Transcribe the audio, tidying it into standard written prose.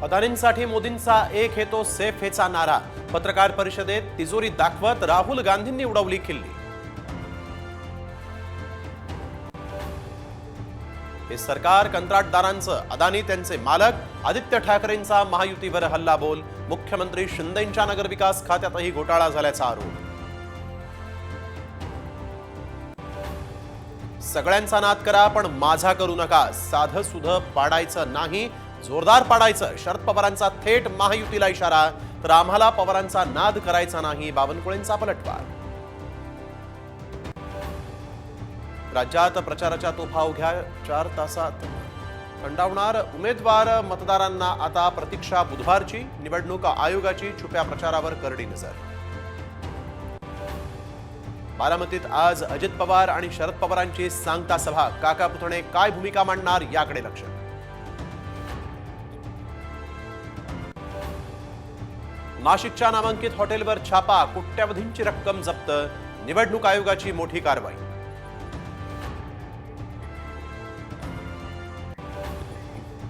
अदानींसाठी मोदींचा एक हेतो सेफ हेचा नारा। पत्रकार परिषदेत तिजोरी दाखवत राहुल गांधींनी उडवली खिल्ली। हे सरकार कंत्राटदारांचं, अदानी त्यांचे मालक। आदित्य ठाकरेंचा महायुतीवर हल्लाबोल। मुख्यमंत्री शिंदेंच्या नगरविकास खात्यातही घोटाळा झाल्याचा आरोप। सगळ्यांचा नाद करा पण माझा करू नका। साधं सुधं पाडायचं नाही, जोरदार पाडायचं। शरद पवारांचा थेट महायुतीला इशारा। तर आम्हाला पवारांचा नाद करायचा नाही, बावनकुळेंचा पलटवार। राज्यात प्रचाराच्या तोफा अवघ्या 4 तासात थंडावणार। उमेदवार मतदारांना आता प्रतीक्षा बुधवारची। निवडणूक आयोगाची छुप्या प्रचारावर करडी नजर। बारामतीत आज अजित पवार आणि शरद पवारांची सांगता सभा। काका पुतणे काय भूमिका मांडणार याकडे लक्ष। नाशिकच्या नामांकित हॉटेलवर छापा। कोट्यवधींची रक्कम जप्त। निवडणूक आयोगाची मोठी कारवाई।